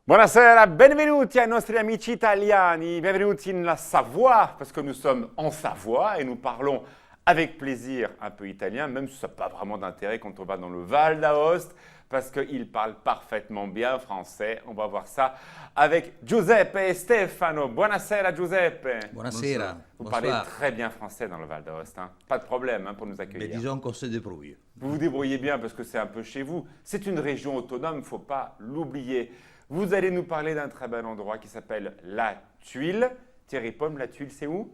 Buonasera, benvenuti ai nostri amici italiani, bienvenuti in la Savoie, parce que nous sommes en Savoie et nous parlons avec plaisir un peu italien, même si ça n'a pas vraiment d'intérêt quand on va dans le Val d'Aoste, parce qu'il parle parfaitement bien français. On va voir ça avec Giuseppe et Stefano. Buonasera Giuseppe. Buonasera. Vous parlez très bien français dans le Val d'Aoste, hein. Pas de problème pour nous accueillir. Mais disons qu'on se débrouille. Vous vous débrouillez bien parce que c'est un peu chez vous. C'est une région autonome, il ne faut pas l'oublier. Vous allez nous parler d'un très bel endroit qui s'appelle La Tuile. Thierry Pomme, La Tuile, c'est où?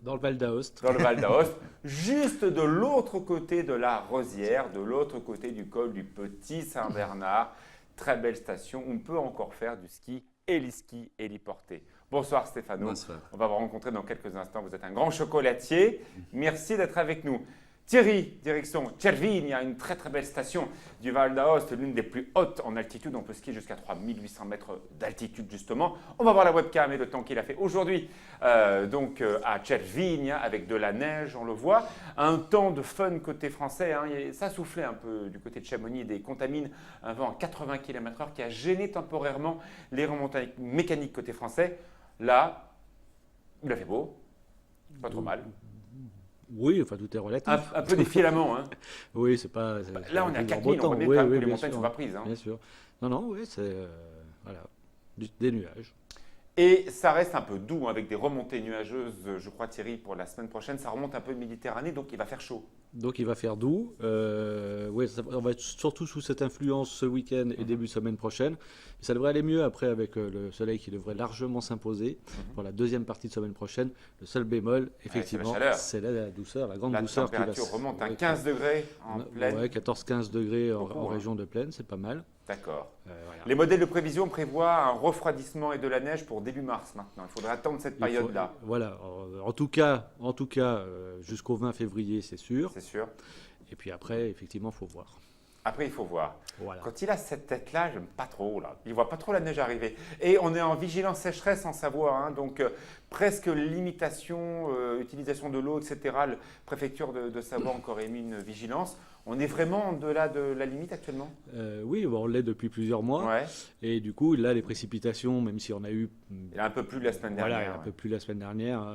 Dans le Val d'Aoste. Dans le Val d'Aoste, juste de l'autre côté de la Rosière, de l'autre côté du col du Petit Saint-Bernard. Très belle station, on peut encore faire du ski héliporté. Bonsoir Stéphano. Bonsoir. On va vous rencontrer dans quelques instants. Vous êtes un grand chocolatier. Merci d'être avec nous. Thierry, direction Cervinia, une très très belle station du Val d'Aoste, l'une des plus hautes en altitude. On peut skier jusqu'à 3800 mètres d'altitude justement. On va voir la webcam et le temps qu'il a fait aujourd'hui à Cervinia avec de la neige, on le voit. Un temps de fun côté français, hein. Ça soufflait un peu du côté de Chamonix, des contamines, un vent à 80 km/h qui a gêné temporairement les remontées mécaniques côté français. Là, il a fait beau, pas trop mal. Oui, enfin tout est relatif. Un peu des filaments, hein. Oui, c'est pas. Là, on est à du 4000, grand on temps. remet Oui, quand même oui, que les bien montagnes ne sûr, sont pas prises, hein. Bien sûr. Non, oui, c'est voilà, des nuages. Et ça reste un peu doux, hein, avec des remontées nuageuses, je crois Thierry, pour la semaine prochaine. Ça remonte un peu de Méditerranée, donc il va faire chaud. Donc il va faire doux. Ouais, on va être surtout sous cette influence ce week-end et début semaine prochaine. Ça devrait aller mieux après avec le soleil qui devrait largement s'imposer pour la deuxième partie de semaine prochaine. Le seul bémol, effectivement, c'est la douceur, la grande douceur. La température remonte à 15 degrés en plaine. Ouais, 14-15 degrés en région de plaine, c'est pas mal. D'accord. Voilà. Les modèles de prévision prévoient un refroidissement et de la neige pour début mars maintenant. Il faudra attendre cette période-là. Voilà. En tout cas, jusqu'au 20 février, c'est sûr. C'est sûr. Et puis après, effectivement, il faut voir. Après, il faut voir. Voilà. Quand il a cette tête-là, j'aime pas trop. Là. Il ne voit pas trop la neige arriver. Et on est en vigilance sécheresse en Savoie. Hein, donc, presque limitation, utilisation de l'eau, etc. La préfecture de Savoie a encore émis une vigilance. On est vraiment au-delà de la limite actuellement? Oui, on l'est depuis plusieurs mois. Ouais. Et du coup, là, les précipitations, même si on a eu... Il y a un peu plus la semaine dernière. Voilà, un peu plus la semaine dernière.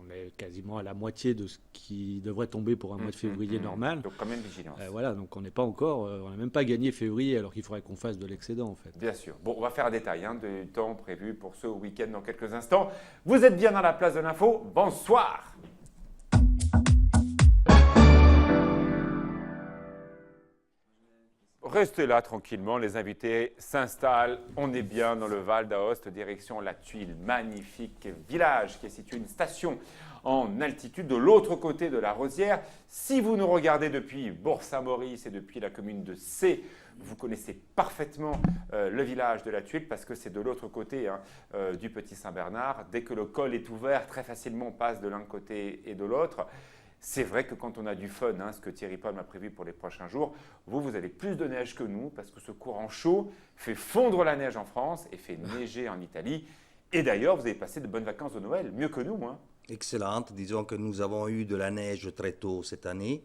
On est quasiment à la moitié de ce qui devrait tomber pour un mois de février normal. Donc quand même vigilance. Voilà, donc on n'est pas encore... on n'a même pas gagné février alors qu'il faudrait qu'on fasse de l'excédent en fait. Bien sûr. Bon, on va faire un détail du temps prévu pour ce week-end dans quelques instants. Vous êtes bien dans la place de l'info. Bonsoir. Restez là tranquillement, les invités s'installent. On est bien dans le Val d'Aoste, direction La Tuile, magnifique village qui est situé une station en altitude de l'autre côté de la Rosière. Si vous nous regardez depuis Bourg-Saint-Maurice et depuis la commune de Cé, vous connaissez parfaitement le village de La Tuile parce que c'est de l'autre côté du Petit Saint-Bernard. Dès que le col est ouvert, très facilement on passe de l'un côté et de l'autre. C'est vrai que quand on a du fun, ce que Thierry Pomme a prévu pour les prochains jours, vous avez plus de neige que nous parce que ce courant chaud fait fondre la neige en France et fait neiger en Italie. Et d'ailleurs, vous avez passé de bonnes vacances de Noël, mieux que nous. Hein. Excellente. Disons que nous avons eu de la neige très tôt cette année.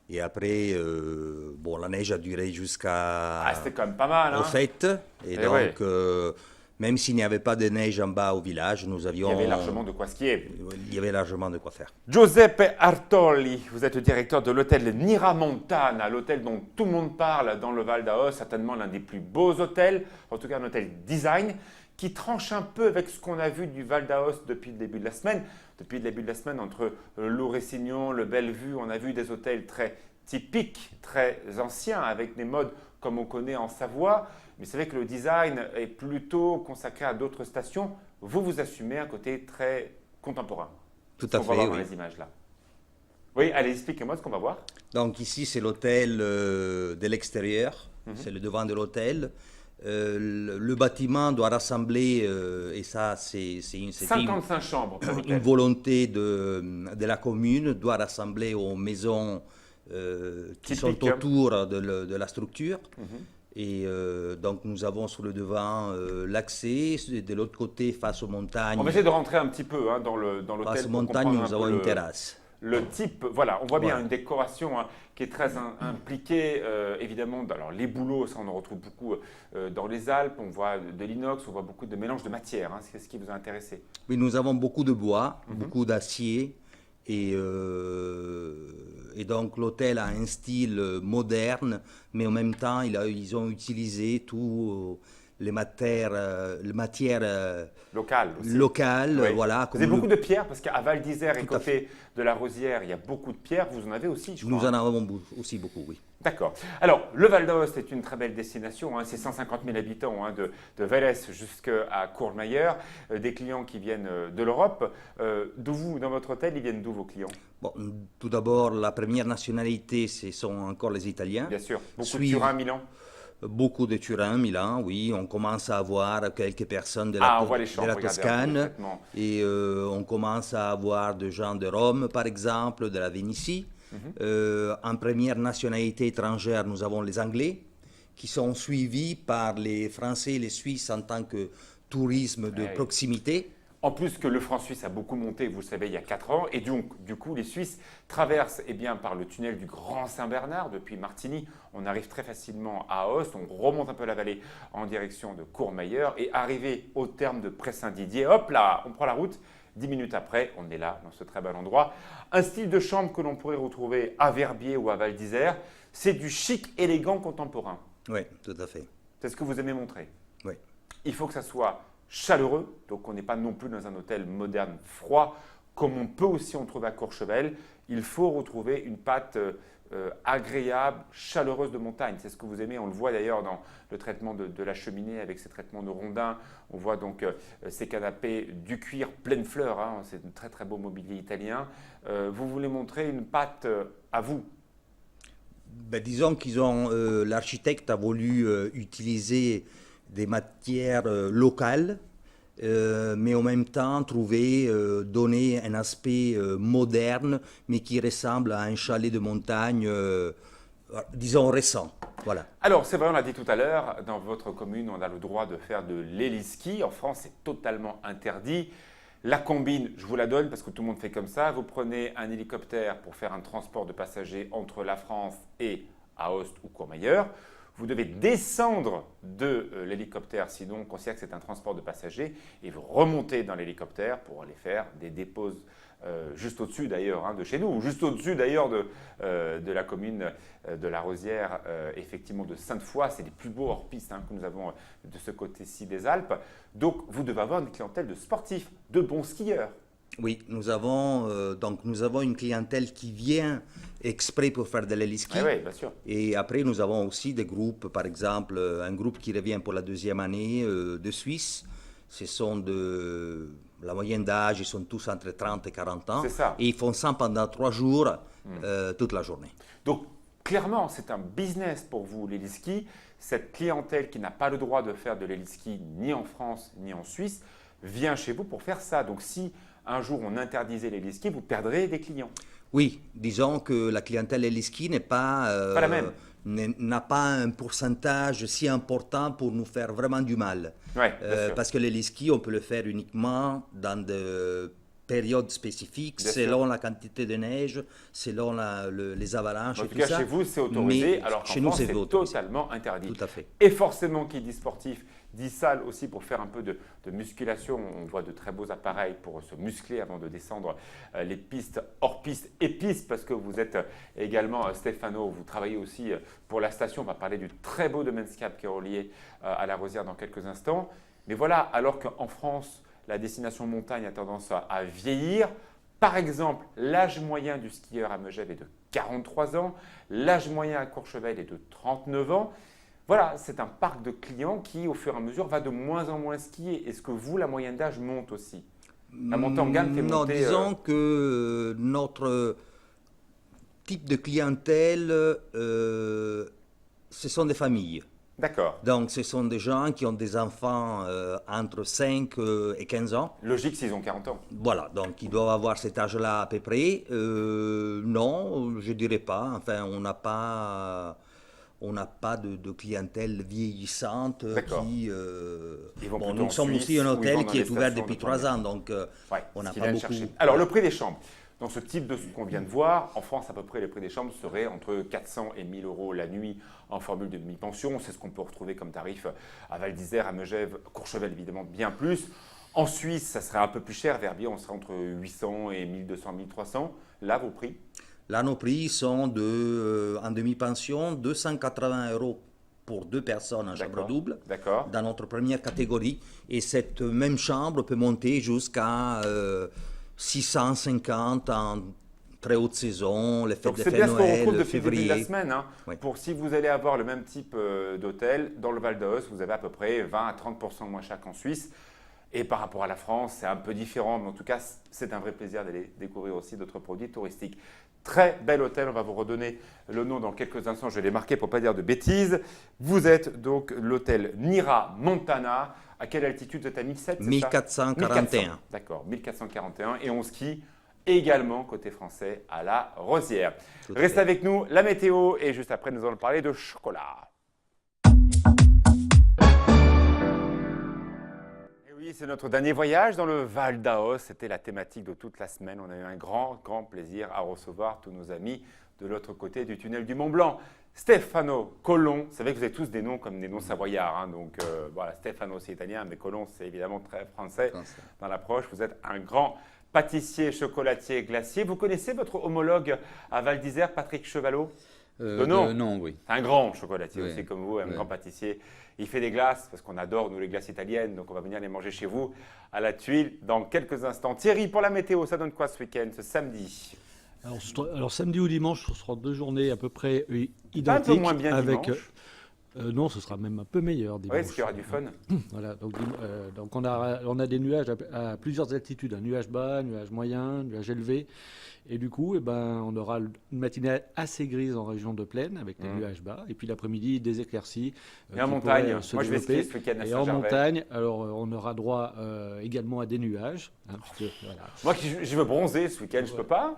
Et après, la neige a duré jusqu'à c'était quand même pas mal. aux fêtes. Et donc, ouais. Même s'il n'y avait pas de neige en bas au village, nous avions... Il y avait largement de quoi skier. Il y avait largement de quoi faire. Giuseppe Artoli, vous êtes le directeur de l'hôtel Niramontana, l'hôtel dont tout le monde parle dans le Val d'Aoste, certainement l'un des plus beaux hôtels, en tout cas un hôtel design, qui tranche un peu avec ce qu'on a vu du Val d'Aoste depuis le début de la semaine. Depuis le début de la semaine, entre Louré-Signon, le Bellevue, on a vu des hôtels très typiques, très anciens, avec des modes comme on connaît en Savoie. Mais c'est vrai que le design est plutôt consacré à d'autres stations. Vous assumez un côté très contemporain. Tout à fait, on va voir dans les images là. Oui, allez, expliquez-moi ce qu'on va voir. Donc ici, c'est l'hôtel de l'extérieur. C'est le devant de l'hôtel. Le bâtiment doit rassembler, et ça, c'est 55 chambres pour l'hôtel. Une volonté de la commune, doit rassembler aux maisons qui sont autour de la structure. Et donc nous avons sur le devant l'accès, de l'autre côté face aux montagnes. On va essayer de rentrer un petit peu dans l'hôtel. Face aux montagnes, nous avons une terrasse. le type, voilà, on voit bien Voilà. une décoration qui est très impliquée, évidemment. Alors les bouleaux, ça on en retrouve beaucoup dans les Alpes, on voit de l'inox, on voit beaucoup de mélange de matières, c'est ce qui vous a intéressé. Oui, nous avons beaucoup de bois, beaucoup d'acier. Et donc l'hôtel a un style moderne, mais en même temps, ils ont utilisé tous les matières, Local aussi. locales. Oui. Voilà, Vous avez beaucoup de pierres, parce qu'à Val d'Isère et Tout à côté de la Rosière, il y a beaucoup de pierres. Vous en avez aussi, je crois. Nous en avons aussi beaucoup, oui. D'accord. Alors, le Val d'Aoste est une très belle destination. C'est 150 000 habitants de Vélez jusqu'à Courmayeur. Des clients qui viennent de l'Europe. D'où vous, dans votre hôtel, ils viennent d'où vos clients? Bon, tout d'abord, la première nationalité, ce sont encore les Italiens. Bien sûr. Beaucoup Suivi- de Turin, Milan. Beaucoup de Turin, Milan, oui. On commence à avoir quelques personnes de On voit les chambres, la regardez, Toscane. complètement. Et on commence à avoir des gens de Rome, par exemple, de la Vénétie. En première nationalité étrangère, nous avons les Anglais, qui sont suivis par les Français et les Suisses en tant que tourisme de Ouais. proximité. En plus que le franc suisse a beaucoup monté, vous le savez, il y a 4 ans. Et donc, du coup, les Suisses traversent par le tunnel du Grand Saint-Bernard. Depuis Martigny, on arrive très facilement à Aoste. On remonte un peu la vallée en direction de Courmayeur. Et arrivé au terme de Pré-Saint-Didier, hop là, on prend la route. 10 minutes après, on est là, dans ce très bel endroit. Un style de chambre que l'on pourrait retrouver à Verbier ou à Val d'Isère. C'est du chic, élégant, contemporain. Oui, tout à fait. C'est ce que vous aimez montrer. Oui. Il faut que ça soit chaleureux, donc on n'est pas non plus dans un hôtel moderne froid, comme on peut aussi en trouver à Courchevel. Il faut retrouver une pâte agréable, chaleureuse de montagne. C'est ce que vous aimez. On le voit d'ailleurs dans le traitement de la cheminée avec ces traitements de rondins. On voit donc ces canapés du cuir pleine fleur. C'est un très très beau mobilier italien. Vous voulez montrer une pâte à vous. Ben, disons l'architecte a voulu utiliser des matières locales, mais en même temps donner un aspect moderne, mais qui ressemble à un chalet de montagne, disons récent. Voilà. Alors, c'est vrai, on l'a dit tout à l'heure, dans votre commune, on a le droit de faire de l'héliski. En France, c'est totalement interdit. La combine, je vous la donne parce que tout le monde fait comme ça. Vous prenez un hélicoptère pour faire un transport de passagers entre la France et Aoste ou Courmayeur. Vous devez descendre de l'hélicoptère, sinon on considère que c'est un transport de passagers, et vous remontez dans l'hélicoptère pour aller faire des déposes juste au-dessus d'ailleurs de chez nous, ou juste au-dessus d'ailleurs de la commune de la Rosière, effectivement de Sainte-Foy. C'est les plus beaux hors-pistes que nous avons de ce côté-ci des Alpes. Donc vous devez avoir une clientèle de sportifs, de bons skieurs. Oui, nous avons une clientèle qui vient exprès pour faire de l'héliski. Oui, bien sûr. Et après, nous avons aussi des groupes, par exemple, un groupe qui revient pour la deuxième année de Suisse. La moyenne d'âge, ils sont tous entre 30 et 40 ans. C'est ça. Et ils font ça pendant 3 jours, toute la journée. Donc, clairement, c'est un business pour vous, l'héliski. Cette clientèle qui n'a pas le droit de faire de l'héliski ni en France ni en Suisse vient chez vous pour faire ça. Donc, si un jour on interdisait l'héliski, vous perdrez des clients. Oui, disons que la clientèle héliski n'est pas, Pas la même. n'a pas un pourcentage si important pour nous faire vraiment du mal. Ouais, bien sûr. Parce que l'héliski, on peut le faire uniquement dans des périodes spécifiques, Bien selon sûr. la quantité de neige, selon les avalanches En et tout tout cas, ça. chez vous, c'est autorisé, Mais alors qu'en chez nous, France, c'est autorisé. totalement interdit. Tout à fait. Et forcément, qui dit sportif, dit salle aussi pour faire un peu de musculation. On voit de très beaux appareils pour se muscler avant de descendre les pistes hors piste et pistes, parce que vous êtes également, Stéphano, vous travaillez aussi pour la station. On va parler du très beau domaine Scap qui est relié à la Rosière dans quelques instants. Mais voilà, alors qu'en France, la destination montagne a tendance à vieillir. Par exemple, l'âge moyen du skieur à Megève est de 43 ans, l'âge moyen à Courchevel est de 39 ans. Voilà, c'est un parc de clients qui, au fur et à mesure, va de moins en moins skier. Est-ce que vous, la moyenne d'âge monte aussi? La montée en gamme fait Non, monter… disons que notre type de clientèle, ce sont des familles. D'accord. Donc, ce sont des gens qui ont des enfants entre 5 et 15 ans. Logique s'ils ont 40 ans. Voilà, donc ils doivent avoir cet âge-là à peu près. Non, je dirais pas. Enfin, on n'a pas de clientèle vieillissante D'accord. qui… Ils vont bon, plutôt en nous sommes Suisse aussi un ou ils vont hôtel dans qui les est ouvert stations depuis de 3 Courmayeur. ans, donc Ouais, on ce n'a qu'ils pas viennent beaucoup. chercher. Alors, le prix des chambres. dans ce type de ce qu'on vient de voir. En France, à peu près, les prix des chambres seraient entre 400 et 1000 euros la nuit en formule de demi-pension. C'est ce qu'on peut retrouver comme tarif à Val d'Isère, à Megève, Courchevel, évidemment, bien plus. En Suisse, ça serait un peu plus cher. Verbier, on serait entre 800 et 1200, 1300. Là, vos prix? Là, nos prix sont en demi-pension, 280 euros pour 2 personnes en chambre double, dans notre première catégorie. Et cette même chambre peut monter jusqu'à 650 en très haute saison, les fêtes de fin Noël, février. C'est bien ce qu'on retrouve depuis le début de la semaine. Hein. Oui. Pour si vous allez avoir le même type d'hôtel, dans le Val d'Aoste, vous avez à peu près 20 à 30% moins cher qu'en Suisse. Et par rapport à la France, c'est un peu différent, mais en tout cas, c'est un vrai plaisir d'aller découvrir aussi d'autres produits touristiques. Très bel hôtel, on va vous redonner le nom dans quelques instants, je l'ai marqué pour ne pas dire de bêtises. Vous êtes donc l'hôtel Nira Montana. À quelle altitude? Vous êtes à 1700, 1441. D'accord, 1441. Et on skie également côté français à la Rosière. Restez avec nous, la météo, et juste après, nous allons parler de chocolat. C'est notre dernier voyage dans le Val d'Aoste. C'était la thématique de toute la semaine. On a eu un grand plaisir à recevoir tous nos amis de l'autre côté du tunnel du Mont Blanc. Stefano Colon, vous savez que vous avez tous des noms comme des noms savoyards. Hein, donc voilà, Stefano c'est italien, mais Colon c'est évidemment très français dans l'approche. Vous êtes un grand pâtissier, chocolatier, glacier. Vous connaissez votre homologue à Val d'Isère, Patrick Chevalot? Non, oui. Un grand chocolatier aussi comme vous, un grand pâtissier. Il fait des glaces parce qu'on adore, nous, les glaces italiennes. Donc, on va venir les manger chez vous à la Tuile dans quelques instants. Thierry, pour la météo, ça donne quoi ce week-end, ce samedi? Alors, samedi ou dimanche, ce sera 2 journées à peu près identiques. Un peu moins bien avec, dimanche. Non, ce sera même un peu meilleur dimanche. Oui, parce qu'il y aura du fun. Voilà, donc on a des nuages à plusieurs altitudes, un nuage bas, un nuage moyen, un nuage élevé. Et du coup, on aura une matinée assez grise en région de plaine avec des nuages bas. Et puis l'après-midi, des éclaircies. Et en montagne, moi je vais skier ce week-end à Saint-Gervais. Et en montagne, alors on aura droit également à des nuages. Hein, voilà. Moi je veux bronzer ce week-end, je peux pas?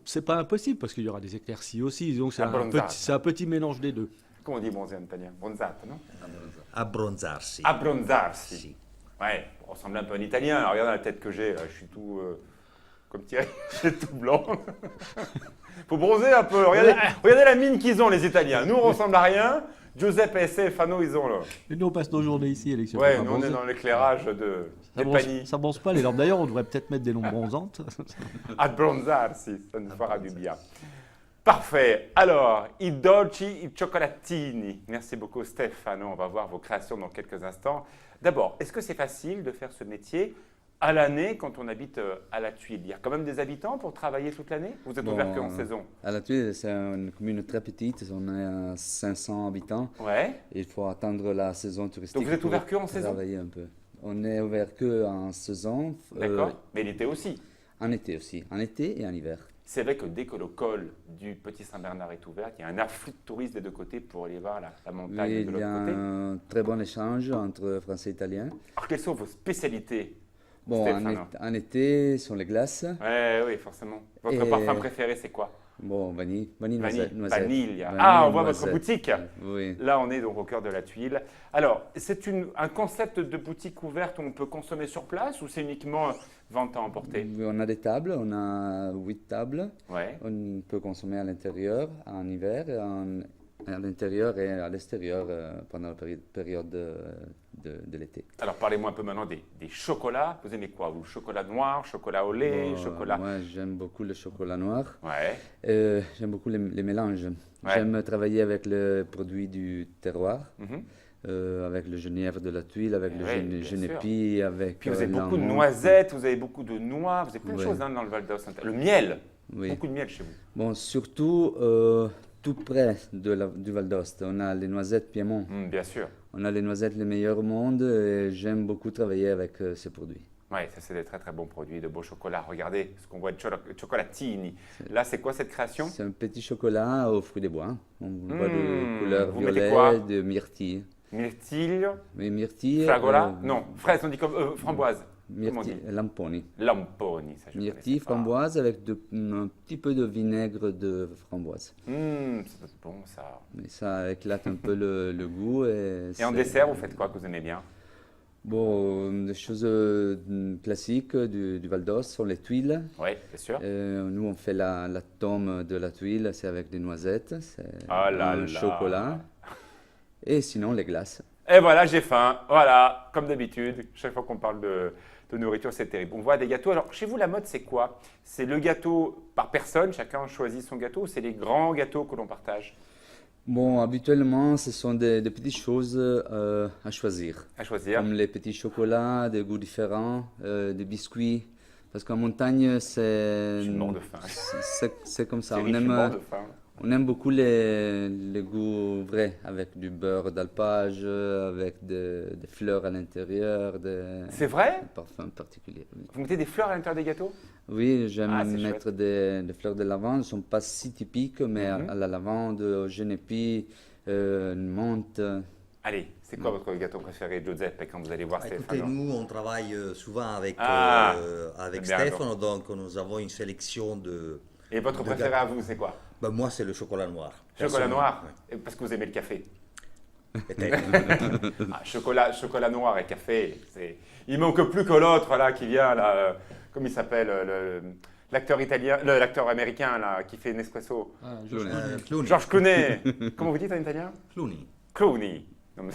C'est pas impossible parce qu'il y aura des éclaircies aussi. Donc c'est un petit mélange des deux. Comment on dit bronzer en italien? Bronzato, non? Abbronzarsi. Abbronzarsi. Ouais, on ressemble un peu à un italien. Alors, regardez la tête que j'ai, je suis tout comme Thierry, je suis tout blanc. Faut bronzer un peu. Regardez la mine qu'ils ont, les Italiens. Nous, on ressemble à rien. Giuseppe et Stefano, ils ont là. Et nous, on passe nos journées ici, Alexis. Ouais, nous, on est dans l'éclairage des paniers. Ça bronze pas les lampes. D'ailleurs, on devrait peut-être mettre des lampes bronzantes. Abbronzarsi, ça nous fera du bien. Parfait. Alors, i dolci, i cioccolatini. Merci beaucoup Stefano. On va voir vos créations dans quelques instants. D'abord, est-ce que c'est facile de faire ce métier à l'année quand on habite à la Tuile? Il y a quand même des habitants pour travailler toute l'année? Vous êtes ouvert qu'en saison? À la Tuile, c'est une commune très petite. On est à 500 habitants. Ouais. Et il faut attendre la saison touristique. Donc vous êtes ouvert qu'en saison? Travailler un peu. On est ouvert qu'en saison. D'accord. Mais l'été aussi? En été aussi. En été et en hiver. C'est vrai que dès que le col du Petit Saint-Bernard est ouvert, il y a un afflux de touristes des deux côtés pour aller voir la montagne de l'autre côté. Il y a un très bon échange entre Français et Italiens. Alors, quelles sont vos spécialités? Bon, en été, sont les glaces. Oui, forcément. Votre parfum préféré, c'est quoi? Bon, vanille, noisette. Vanille. Ah, on voit votre boutique. Oui. Là, on est donc au cœur de la Tuile. Alors, c'est un concept de boutique ouverte où on peut consommer sur place ou c'est uniquement vente à emporter? On a des tables, on a 8 tables. Ouais. On peut consommer à l'intérieur, en hiver, à l'intérieur et à l'extérieur pendant la période de l'été. Alors, parlez-moi un peu maintenant des chocolats. Vous aimez quoi? Vous, chocolat noir, chocolat au lait, chocolat... Moi, j'aime beaucoup le chocolat noir. Ouais. J'aime beaucoup les mélanges. Ouais. J'aime travailler avec les produits du terroir. Avec le genièvre de la Tuile, avec le genépi, avec puis vous avez beaucoup de noisettes, vous avez beaucoup de noix, vous avez plein de choses dans le Val d'Aoste. Le miel, beaucoup de miel chez vous. Bon, surtout tout près du Val d'Aoste, on a les noisettes Piémont. Bien sûr. On a les noisettes les meilleures au monde et j'aime beaucoup travailler avec ces produits. Oui, ça c'est des très très bons produits, de beaux chocolats. Regardez ce qu'on voit de chocolatini. Là, c'est quoi cette création? C'est un petit chocolat aux fruits des bois. On voit de couleur violet, de myrtille. Myrtille. Mais myrtille. Fragola? Non, fraise, on dit comme framboise. Myrtille, lamponi. Lamponi, ça je myrtille, framboise avec un petit peu de vinaigre de framboise. Ça doit être bon ça. Mais ça éclate un peu le goût. Et en dessert, vous faites quoi que vous aimez bien? Bon, des choses classiques du Val d'Aoste sont les tuiles. Oui, bien sûr. Nous, on fait la tome de la tuile, c'est avec des noisettes, c'est Oh là un là. chocolat. Et sinon, les glaces. Et voilà, j'ai faim. Voilà, comme d'habitude, chaque fois qu'on parle de nourriture, c'est terrible. On voit des gâteaux. Alors, chez vous, la mode, c'est quoi? C'est le gâteau par personne, chacun choisit son gâteau, ou c'est les grands gâteaux que l'on partage Bon, habituellement, ce sont des petites choses à choisir. à choisir? Comme les petits chocolats, des goûts différents, des biscuits. Parce qu'en montagne, Je suis mort de faim. c'est comme ça. Thierry, je suis mort de faim. On aime beaucoup les goûts vrais, avec du beurre d'alpage, avec des fleurs à l'intérieur, des C'est vrai? parfums particuliers. Oui, Vous mettez des fleurs à l'intérieur des gâteaux? oui, j'aime Ah, c'est mettre des fleurs de lavande. Elles ne sont pas si typiques, mais à la lavande, au genépi, une menthe. Allez, c'est quoi votre gâteau préféré, Giuseppe, quand vous allez voir Écoutez, Stefano? nous, on travaille souvent avec, avec c'est bien, Stefano, donc nous avons une sélection de... Et votre de préféré gâteaux. à vous, c'est quoi? Ben, moi, c'est le chocolat noir. Chocolat noir? Personnellement, Et parce que vous aimez le café. ouais. Peut-être. Ah, chocolat noir et café. Il manque plus que l'autre là qui vient là. Comment il s'appelle l'acteur italien, l'acteur américain là qui fait Nespresso. Clooney. George Clooney. Comment vous dites en italien? Clooney. Clooney. Non, mais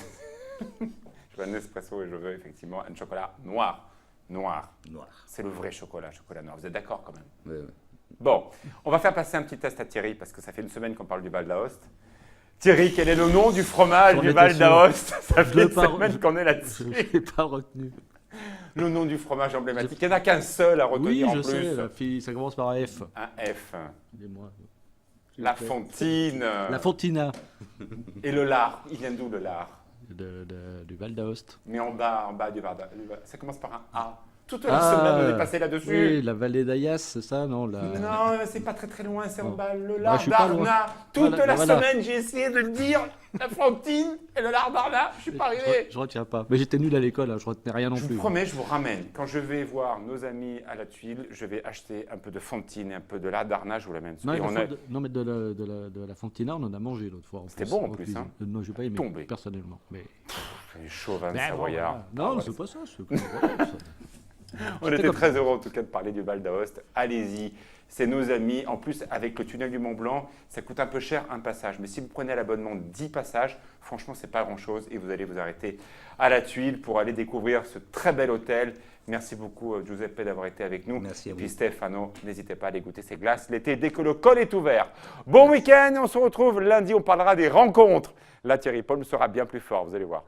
je veux un Nespresso et je veux effectivement un chocolat noir. Noir. Noir. C'est le vrai chocolat noir. Vous êtes d'accord quand même? Oui, oui. Bon, on va faire passer un petit test à Thierry parce que ça fait une semaine qu'on parle du Val d'Aoste. Thierry, quel est le nom du fromage J'en du étais Val sûr. d'Aoste? Ça Je fait l'ai une pas- semaine qu'on est Je là-dessus. ne l'ai pas retenu. Le nom du fromage emblématique. Il n'y en a qu'un seul à retenir Oui, en je plus. sais, la fille, ça commence par F. Un F. Aidez-moi. La Fontine. La Fontina Et le lard. Il vient d'où le lard? du Val d'Aoste. Mais en bas du Val d'Aoste. Ça commence par un A. Toute la Ah, semaine, on est passé là-dessus. Oui, la vallée d'Ayas, c'est ça, non Non, c'est pas très très loin, c'est en Non. bas. Le Ah, lard je suis pas loin. d'Arna. Toute Voilà, la voilà. semaine, j'ai essayé de le dire. La Fontine et le lard d'Arna. Je suis pas arrivé. Je retiens pas. Mais j'étais nul à l'école, hein, je retenais rien non Je plus. vous promets, je vous ramène. Quand je vais voir nos amis à la Tuile, je vais acheter un peu de Fontine et un peu de lard d'Arna, je vous l'amène. Non, Et on a- non, mais de la Fontina, on en a mangé l'autre fois. C'était bon, en en plus, cuisine. hein. Non, j'ai pas aimé, Tombé. personnellement. Mais... Les chauvins Mais bon, savoyards. voilà. Non, Ah, c'est pas ça. Voilà, ça. On était très heureux en tout cas de parler du Val d'Aoste. Allez-y, c'est nos amis. En plus, avec le tunnel du Mont Blanc, ça coûte un peu cher un passage. Mais si vous prenez l'abonnement de 10 passages, franchement, c'est pas grand-chose. Et vous allez vous arrêter à la Tuile pour aller découvrir ce très bel hôtel. Merci beaucoup, Giuseppe, d'avoir été avec nous. Merci à Et vous. puis Stefano, n'hésitez pas à aller goûter ces glaces l'été dès que le col est ouvert. Bon week-end, on se retrouve lundi, on parlera des rencontres. Là, Thierry Paul sera bien plus fort, vous allez voir.